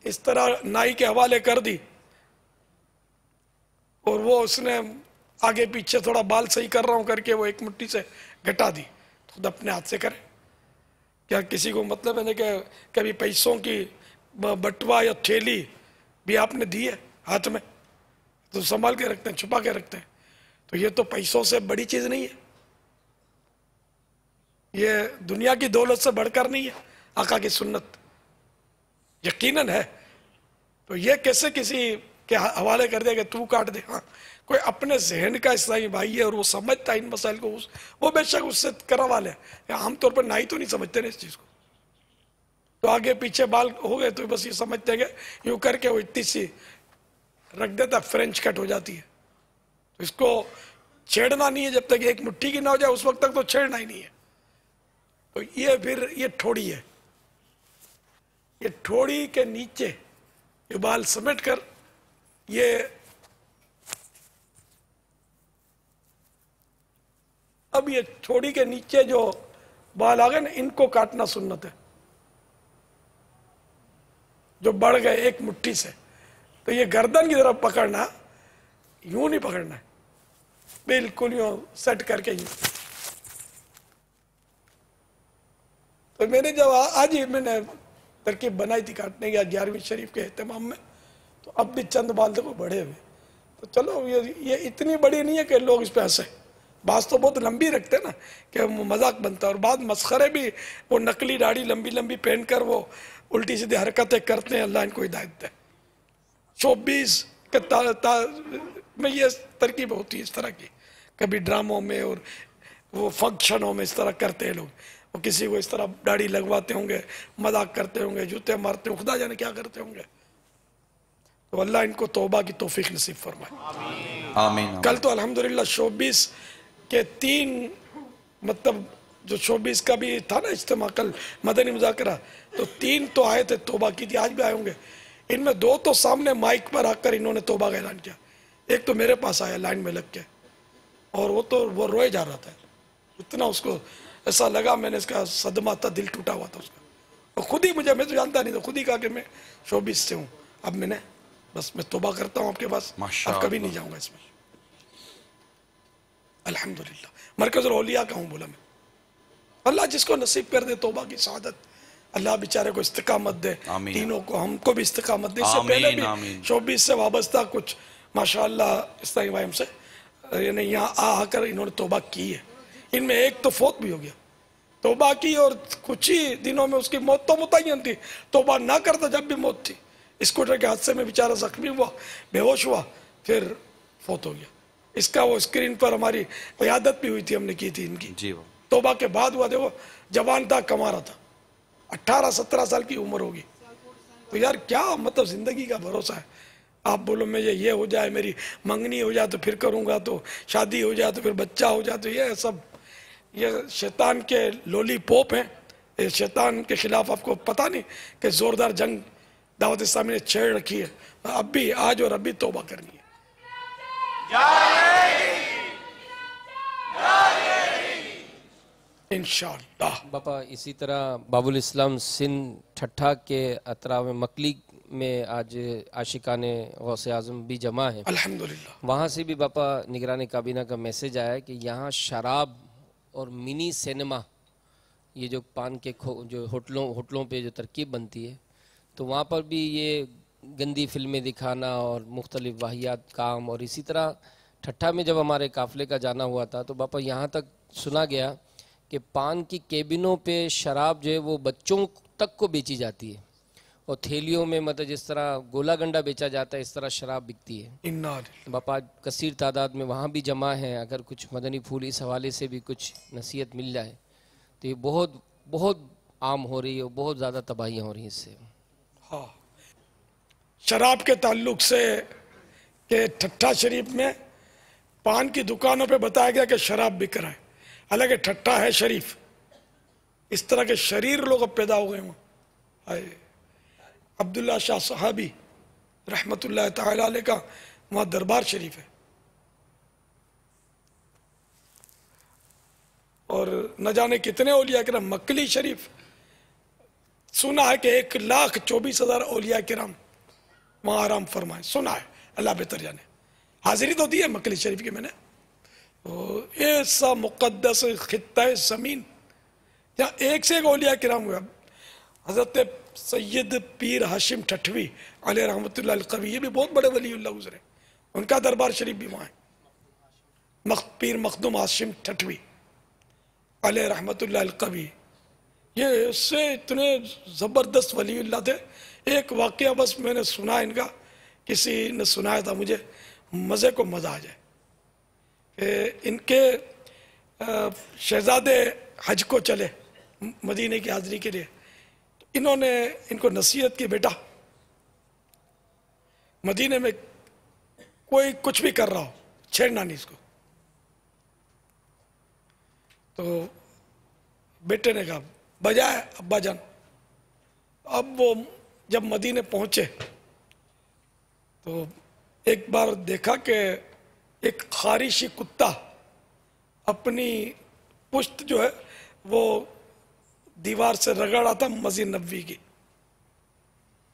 इस तरह नाई के हवाले कर दी और वो उसने आगे पीछे थोड़ा बाल सही कर रहा हूं करके वो एक मुट्ठी से घटा दी, खुद अपने हाथ से करे। क्या किसी को मतलब है कि कभी पैसों की बटवा या थैली भी आपने दी है हाथ में तो संभाल के रखते हैं, छुपा के रखते हैं। तो ये तो पैसों से बड़ी चीज नहीं है, ये दुनिया की दौलत से बढ़कर नहीं है। आका की सुन्नत यकीनन है। तो ये कैसे किसी के हवाले कर देगा तू काट दे। हाँ कोई अपने जहन का इस्लामी भाई है और वो समझता है इन मसाइल को, वो बेशक उससे करवा ले। आमतौर पर नाई तो नहीं समझते ना इस चीज़ को, तो आगे पीछे बाल हो गए तो बस ये समझते हैं यूं करके वो इतनी सी रख देता, फ्रेंच कट हो जाती है। तो इसको छेड़ना नहीं है जब तक एक मुट्ठी की ना हो जाए, उस वक्त तक तो छेड़ना ही नहीं है। तो ये फिर ये ठोड़ी है, ये ठोड़ी के नीचे ये बाल समेट कर ये अब ये ठोड़ी के नीचे जो बाल आ गए ना इनको काटना सुन्नत है, जो बढ़ गए एक मुट्ठी से। तो ये गर्दन की तरफ पकड़ना, यूं नहीं पकड़ना है, बिल्कुल यूं सेट करके यूं। तो मैंने जब आज ही मैंने तरकीब बनाई थी काटने की 11वीं शरीफ के एहतमाम में, तो अब भी चंद बाल देखो बड़े हुए। तो चलो ये इतनी बड़ी नहीं है कि लोग इस पे हंसे। बात तो बहुत लंबी रखते हैं ना कि मजाक बनता है, और बाद मस्खरे भी वो नकली दाढ़ी लंबी लंबी पहनकर वो उल्टी सीधी हरकतें करते हैं। अल्लाह इनको हिदायत दे। शोबीज के में ये तरकीब होती है इस तरह की, कभी ड्रामों में और वो फंक्शनों में इस तरह करते हैं लोग। वो किसी को इस तरह दाढ़ी लगवाते होंगे, मजाक करते होंगे, जूते मारते होंगे, खुदा जाने क्या करते होंगे। तो अल्लाह इनको तौबा की तौफीक नसीब फरमाए। आमीन। कल तो अल्हम्दुलिल्लाह शोबीज के 3 मतलब जो शोबीज का भी था ना इज्तिमा कल मदनी मुज़ाकरा, तो 3 तो आए थे, तौबा की थी, आज भी आए होंगे। इनमें 2 तो सामने माइक पर आकर इन्होंने तौबा का ऐलान किया। एक तो मेरे पास आया लाइन में लग के, और वो रोए जा रहा था, इतना उसको ऐसा लगा, मैंने इसका सदमा था, दिल टूटा हुआ था उसका। और खुद ही मुझे, मैं तो जानता नहीं था, खुद ही कहा कि मैं शोबीज से हूँ, अब मैंने बस मैं तौबा करता हूँ आपके पास, अब कभी नहीं जाऊँगा इसमें। अल्हम्दुलिल्लाह, मरकज़ुल औलिया का हूँ बोला मैं। अल्लाह जिसको नसीब कर दे तौबा की शहादत, अल्लाह बेचारे को इस्तिकामत दे, आमीन। तीनों को, हमको भी इस्तिकामत दे। इससे आमीन, पहले भी आमीन। शोबीस से वाबस्ता कुछ माशाअल्लाह इस तरह भाई हमसे यानी यहाँ आकर इन्होंने तौबा की है। इनमें एक तो फौत भी हो गया, तौबा की और कुछ ही दिनों में उसकी मौत तो मुतय्यन थी, तौबा ना करता जब भी मौत थी। स्कूटर के हादसे में बेचारा जख्मी हुआ, बेहोश हुआ, फिर फौत हो गया। इसका वो स्क्रीन पर हमारी क़यादत भी हुई थी, हमने की थी इनकी। जी वो तौबा के बाद हुआ, देखो जवान था, कमा रहा था, 18-17 साल की उम्र होगी। तो यार क्या मतलब जिंदगी का भरोसा है। आप बोलो मैं ये हो जाए, मेरी मंगनी हो जाए तो फिर करूंगा, तो शादी हो जाए तो फिर बच्चा हो जाए, तो ये सब ये शैतान के लॉलीपॉप हैं। ये शैतान के खिलाफ आपको पता नहीं कि जोरदार जंग दावत इस्लामी ने छेड़ रखी है। अब भी आज और अभी तौबा करनी है। इंशाअल्लाह। बापा इसी तरह बाबुल इस्लाम सिंध ठट्ठा के अतराव में मकली में आज आशिकाने गौसे आजम भी जमा है। अल्हम्दुलिल्लाह। वहाँ से भी बापा निगरानी काबीना का मैसेज आया है कि यहाँ शराब और मिनी सिनेमा, ये जो पान के जो होटलों पे जो तरकीब बनती है, तो वहाँ पर भी ये गंदी फिल्में दिखाना और मुख्तलिफ वाहियात काम। और इसी तरह ठट्ठा में जब हमारे काफ़िले का जाना हुआ था तो बापा यहाँ तक सुना गया कि पान की केबिनों पे शराब जो है वो बच्चों तक को बेची जाती है, और थैलियों में मतलब जिस तरह गोला गंडा बेचा जाता है इस तरह शराब बिकती है। इन्ना बापा कसीर तादाद में वहाँ भी जमा हैं। अगर कुछ मदनी फूल इस हवाले से भी कुछ नसीहत मिल जाए तो ये बहुत बहुत आम हो रही है और बहुत ज़्यादा तबाहियाँ हो रही हैं इससे। हाँ, शराब के ताल्लुक से कि ठट्ठा शरीफ में पान की दुकानों पे बताया गया कि शराब बिक रहा है, हालांकि ठट्ठा है शरीफ। इस तरह के शरीर लोग अब पैदा हो गए वहाँ। हाय, अब्दुल्ला शाह सहाबी रहमतुल्लाह ताला अलैह का वहाँ दरबार शरीफ है, और न जाने कितने औलिया किराम। मक्ली शरीफ सुना है कि 1,24,000 औलिया किराम वहाँ आराम फरमाए, सुना है, अल्लाह बेहतर जाने। हाजिरी तो दी है मक्ली शरीफ की मैंने। तो ऐसा मुक़द्दस खित्ता ज़मीन जहाँ एक से एक औलिया किराम हुआ। हज़रत सैयद पीर हाशिम ठठवी अलैहि रहमतुल्लाह अलकवी, ये भी बहुत बड़े वलीउल्लाह गुज़रे, उनका दरबार शरीफ भी वहाँ है। पीर मखदूम हाशिम ठठवी अलैहि रहमतुल्लाह अलकवी, ये इससे इतने ज़बरदस्त वलीउल्लाह थे। एक वाक़या बस मैंने सुना इनका, किसी ने सुनाया था मुझे, मज़े को मज़ा आ जाए। इनके शहज़ादे हज को चले मदीने की हाज़िरी के लिए, तो इन्होंने इनको नसीहत की, बेटा मदीने में कोई कुछ भी कर रहा हो छेड़ना नहीं इसको। तो बेटे ने कहा बजाय अब्बा जान। अब वो जब मदीने पहुंचे तो एक बार देखा कि एक खारिशी कुत्ता अपनी पुश्त जो है वो दीवार से रगड़ रहा था मस्जिद नबवी की।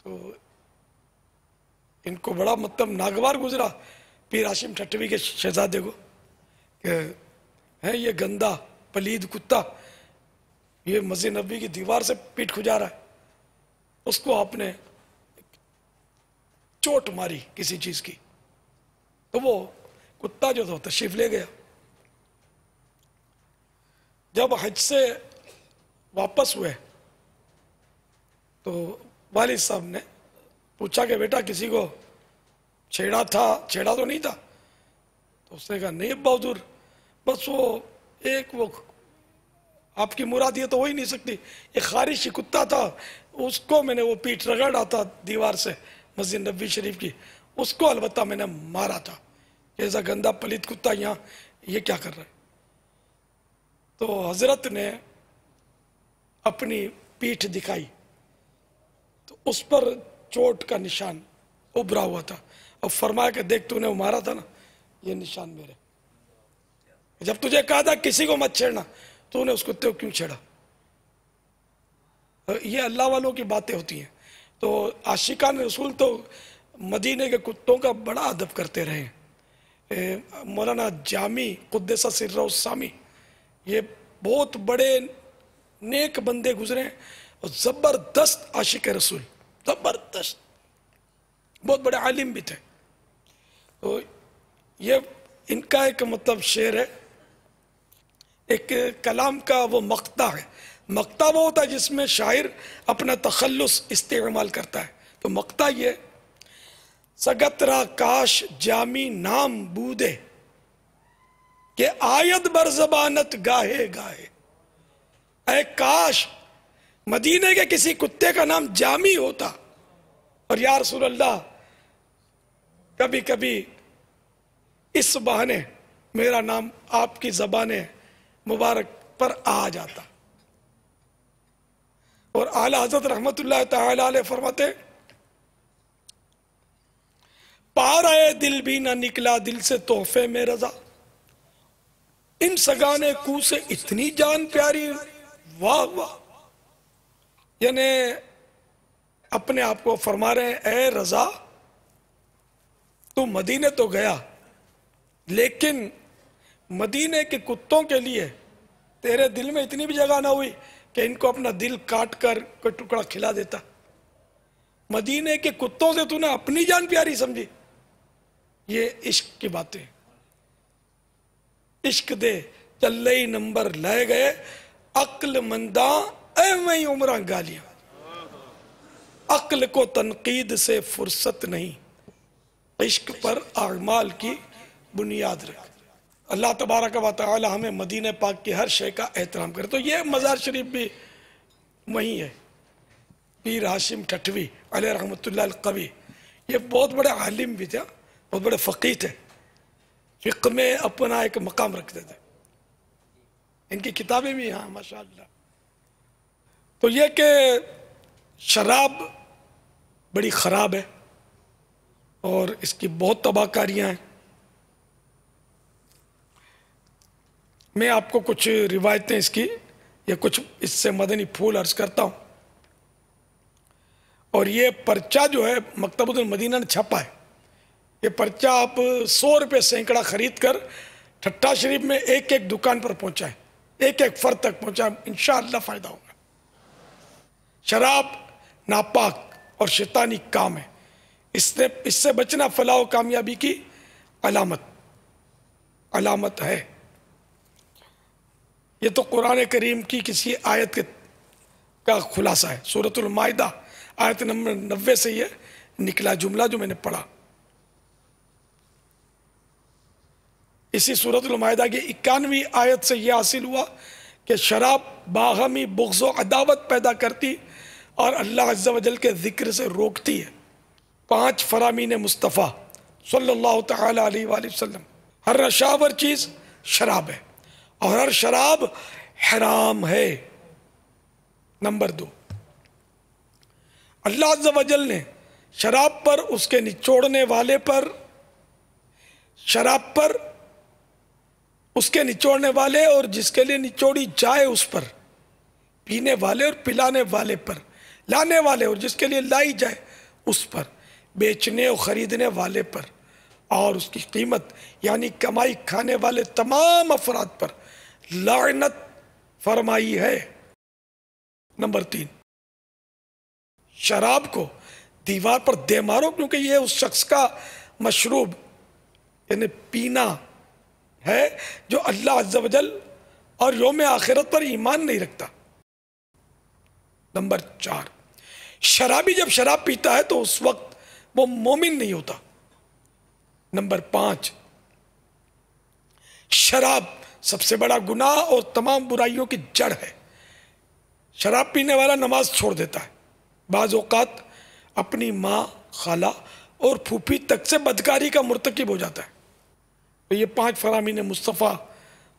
तो इनको बड़ा मतलब नागवार गुजरा पीर हाशिम ठठवी के शहजादे को कि है ये गंदा पलीद कुत्ता, ये मस्जिद नबवी की दीवार से पीठ खुजा रहा है। उसको आपने चोट मारी किसी चीज की, तो वो कुत्ता जो था तशरीफ ले गया। जब हज से वापस हुए तो वालिद साहब ने पूछा कि बेटा किसी को छेड़ा तो नहीं था? तो उसने कहा नहीं अब्बा हुजूर, बस वो आपकी मुराद ये तो हो ही नहीं सकती, एक खारिशी कुत्ता था, उसको मैंने वो पीठ रगड़ रहा था दीवार से मस्जिद नबवी शरीफ की, उसको अलबत्ता मैंने मारा था। ऐसा गंदा पलित कुत्ता यहाँ ये क्या कर रहा है? तो हजरत ने अपनी पीठ दिखाई तो उस पर चोट का निशान उभरा हुआ था, और फरमाया कि देख तूने वो मारा था ना, ये निशान मेरे। जब तुझे कहा था किसी को मत छेड़ना, तूने उस कुत्ते को क्यों छेड़ा? ये अल्लाह वालों की बातें होती हैं। तो आशिकान रसूल तो मदीने के कुत्तों का बड़ा अदब करते रहे। मौलाना जामी कुद्दसा सिर्रहु सामी, ये बहुत बड़े नेक बंदे गुजरे और ज़बरदस्त आशिक रसूल, ज़बरदस्त, बहुत बड़े आलिम भी थे। तो ये इनका एक मतलब शेर है, एक कलाम का वो मक्ता है। मक्ता वो होता है जिसमें शायर अपना तखल्लुस इस्तेमाल करता है। तो मक्ता ये, सगतरा काश जामी नाम बूदे के आयत बर ज़बानत गाहे गाहे। ऐ काश मदीने के किसी कुत्ते का नाम जामी होता और या रसूल अल्लाह कभी कभी इस बहाने मेरा नाम आपकी ज़बाने मुबारक पर आ जाता। और आला हज़रत रहमतुल्लाह तआला अलैह फरमाते, पार आए दिल भी ना निकला दिल से तोहफे में रजा, इन सगाने कू से इतनी जान प्यारी, वाह वाह। यानी अपने आप को फरमा रहे हैं, ए रजा तू मदीने तो गया लेकिन मदीने के कुत्तों के लिए तेरे दिल में इतनी भी जगह ना हुई कि इनको अपना दिल काट कर कोई टुकड़ा खिला देता। मदीने के कुत्तों से तूने अपनी जान प्यारी समझी। ये इश्क की बातें, इश्क दे चल ही नंबर ले गए अक्ल मंदा एवं उम्र गालियां, अक्ल को तनकीद से फुर्सत नहीं, इश्क पर आमाल की बुनियाद रख। अल्लाह तबारक व तआला हमें मदीने पाक की हर शय का एहतराम करे। तो ये मज़ार शरीफ भी वहीं है, पीर हाशिम ठठवी अलैहि रहमतुल्लाह अल कवी। ये बहुत बड़े आलिम भी थे, बहुत बड़े फ़कीह थे, फ़िक़्ह में अपना एक मकाम रखते थे। इनकी किताबें भी हैं माशाअल्लाह। तो ये कि शराब बड़ी ख़राब है और इसकी बहुत तबाहकारियाँ हैं। मैं आपको कुछ रिवायतें इसकी या कुछ इससे मदनी फूल अर्ज करता हूँ। और ये पर्चा जो है मकतबुल मदीना ने छपा है। ये पर्चा आप 100 रुपये सैकड़ा खरीद कर ठट्टा शरीफ में एक एक दुकान पर पहुँचाएं, एक एक फर्द तक पहुँचाएं, इंशाअल्लाह फ़ायदा होगा। शराब नापाक और शैतानी काम है, इससे बचना फलाह कामयाबी की अलामत है। ये तो कुरान करीम की किसी आयत का खुलासा है। सूरतुल माइदा आयत नंबर 90 से ये निकला जुमला जो मैंने पढ़ा। इसी सूरतुल माइदा की 91वीं आयत से यह हासिल हुआ कि शराब बाहमी बुग़्ज़ व अदावत पैदा करती और अल्लाह अज़्ज़ा वजल के ज़िक्र से रोकती है। 5 फरामीन मुस्तफ़ा सल्लल्लाहु तआला अलैहि वसल्लम, हर नशावर चीज़ शराब है और हर शराब हराम है। नंबर 2, अल्लाह अज़्ज़ा वजल ने शराब पर, उसके निचोड़ने वाले पर, शराब पर, उसके निचोड़ने वाले और जिसके लिए निचोड़ी जाए उस पर, पीने वाले और पिलाने वाले पर, लाने वाले और जिसके लिए लाई जाए उस पर, बेचने और ख़रीदने वाले पर और उसकी कीमत यानी कमाई खाने वाले तमाम अफराद पर लानत फरमाई है। नंबर 3, शराब को दीवार पर दे मारो, क्योंकि ये उस शख्स का मशरूब यानी पीना है जो अल्लाह अज़्ज़ा वजल और यौम आखिरत पर ईमान नहीं रखता। नंबर 4, शराबी जब शराब पीता है तो उस वक्त वो मोमिन नहीं होता। नंबर 5, शराब सबसे बड़ा गुनाह और तमाम बुराइयों की जड़ है। शराब पीने वाला नमाज छोड़ देता है, बाज़ औक़ात अपनी माँ, खाला और फूफी तक से बदकारी का मुर्तकिब हो जाता है। तो ये 5 फरामीन मुस्तफ़ा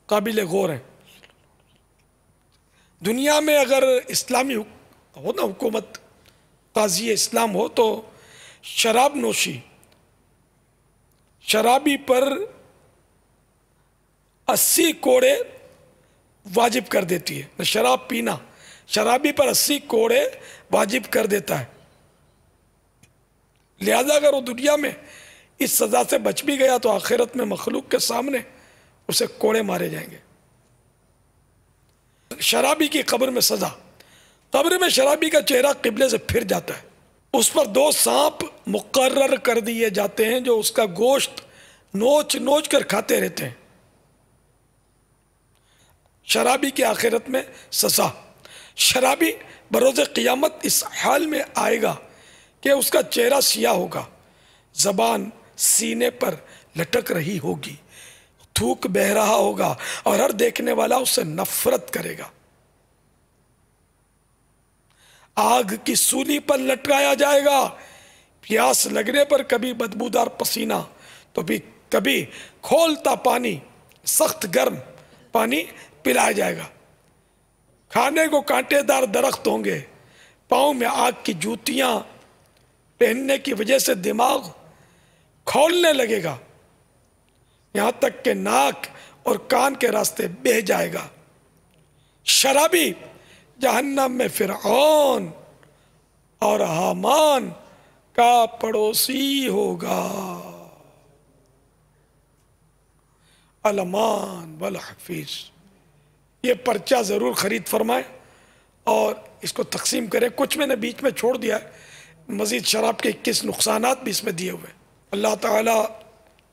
काबिल गौर हैं। दुनिया में अगर इस्लामी हो ना हुकूमत, काज़ी इस्लाम हो, तो शराब नोशी शराबी पर 80 कोड़े वाजिब कर देती है। शराब पीना शराबी पर 80 कोड़े वाजिब कर देता है। लिहाजा अगर वो दुनिया में इस सज़ा से बच भी गया तो आखिरत में मखलूक के सामने उसे कोड़े मारे जाएंगे। शराबी की कब्र में सज़ा। कब्र में शराबी का चेहरा किबले से फिर जाता है। उस पर 2 सांप मुकर्रर कर दिए जाते हैं जो उसका गोश्त नोच नोच कर खाते रहते हैं। शराबी की आखिरत में सज़ा। शराबी बरोज़ क़ियामत इस हाल में आएगा कि उसका चेहरा सियाह होगा, ज़बान सीने पर लटक रही होगी, थूक बह रहा होगा और हर देखने वाला उससे नफरत करेगा। आग की सूली पर लटकाया जाएगा। प्यास लगने पर कभी बदबूदार पसीना तो भी कभी खोलता पानी, सख्त गर्म पानी पिलाया जाएगा। खाने को कांटेदार दरख्त होंगे, पाँव में आग की जूतियां पहनने की वजह से दिमाग खौलने लगेगा, यहाँ तक कि नाक और कान के रास्ते बह जाएगा। शराबी जहन्नम में फिरऔन और हामान का पड़ोसी होगा। अलमान वल हफीज। ये पर्चा ज़रूर ख़रीद फरमाएं और इसको तकसीम करें। कुछ मैंने बीच में छोड़ दिया है, मज़ीद शराब के 21 नुकसानात भी इसमें दिए हुए। अल्लाह ताला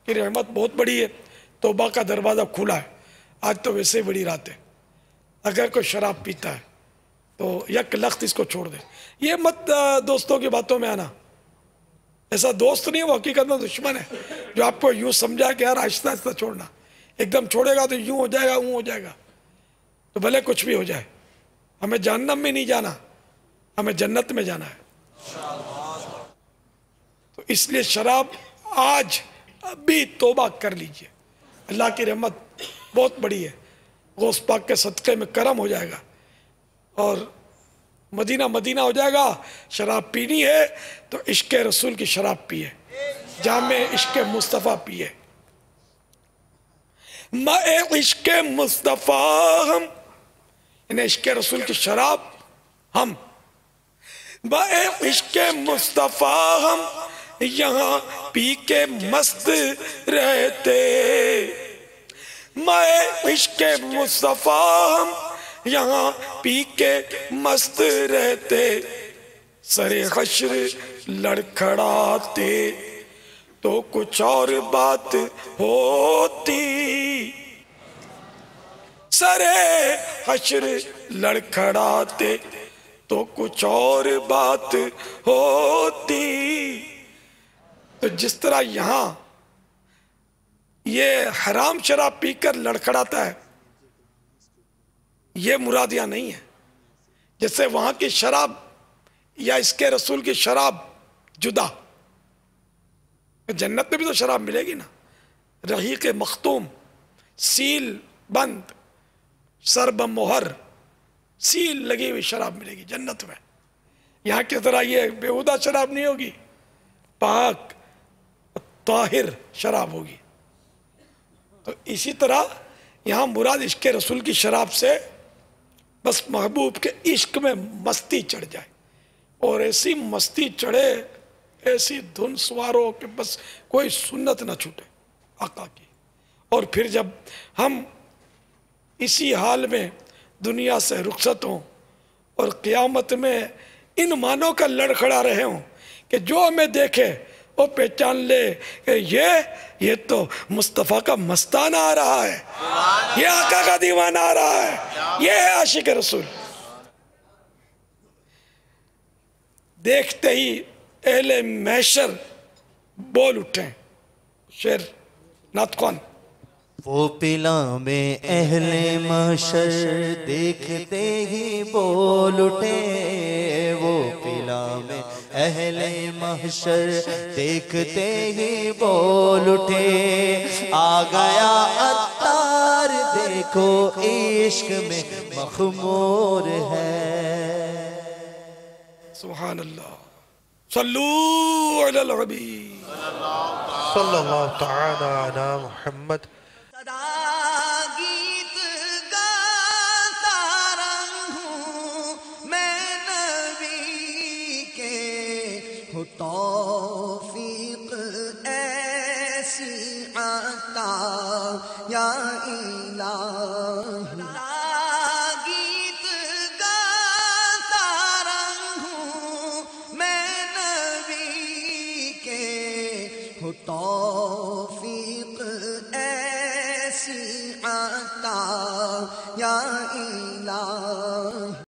की रहमत बहुत बड़ी है, तौबा का दरवाज़ा खुला है। आज तो वैसे ही बड़ी रात है। अगर कोई शराब पीता है तो यक लख्त इसको छोड़ दे। ये मत दोस्तों की बातों में आना। ऐसा दोस्त नहीं है, वो हकीकत में दुश्मन है जो आपको यूँ समझा कि यार आहिस्ता आहिस्ता छोड़ना। एकदम छोड़ेगा तो यूँ हो जाएगा, यूँ हो जाएगा, तो भले कुछ भी हो जाए। हमें जहन्नम में नहीं जाना, हमें जन्नत में जाना है। तो इसलिए शराब आज अभी तौबा कर लीजिए। अल्लाह की रहमत बहुत बड़ी है। गौस पाक के सदक़े में करम हो जाएगा और मदीना मदीना हो जाएगा। शराब पीनी है तो इश्क़ रसूल की शराब पिए, जामे इश्क़ मुस्तफ़ा पिए। मैं इश्क़ मुस्तफ़ा हम, इन्हें इश्क़ रसूल की शराब हम। मैं इश्क़ मुस्तफ़ा हम यहाँ पी के मस्त रहते। मैं इश्क़ मुस्तफ़ा हम यहाँ पी के मस्त रहते। सरे हश्र लड़खड़ाते तो कुछ और बात होती। सरे हश्र लड़खड़ाते तो कुछ और बात होती। तो जिस तरह यहाँ ये हराम शराब पीकर लड़खड़ाता है, ये मुराद यहाँ नहीं है। जैसे वहाँ की शराब या इसके रसूल की शराब जुदा। जन्नत में भी तो शराब मिलेगी ना, रहीक मखतूम, सील बंद, सरब मोहर, सील लगी हुई शराब मिलेगी जन्नत में। यहाँ की तरह ये बेहुदा शराब नहीं होगी, पाक ताहिर शराब होगी। तो इसी तरह यहाँ मुराद इश्क़ रसूल की शराब से बस महबूब के इश्क में मस्ती चढ़ जाए, और ऐसी मस्ती चढ़े, ऐसी धुन सवारो कि बस कोई सुन्नत न छूटे आका की। और फिर जब हम इसी हाल में दुनिया से रुखसत हों और क़यामत में इन मानों का लड़खड़ा रहे हों कि जो हमें देखे वो पहचान ले कि ये तो मुस्तफ़ा का मस्ताना आ रहा है, ये आका का दीवाना आ रहा है, ये है आशिक रसूल। देखते ही अहले महशर बोल उठे। शेर नातखान। वो पिला में अहले महशर देखते ही बोल उठे। वो पिला में अहले महशर देखते ही बोल उठे। आ गया अत्तार देखो इश्क में मखमूर है। सुभान अल्लाह। सल्लू अलल हबीब सल्लल्लाहु तआला अला मुहम्मद। गीत गाता रहूं मैं नबी के हो तौफीक या इलाही। गीत गाता रहूं मैं नबी के, हो तौफीक ऐसी आता या इलाही।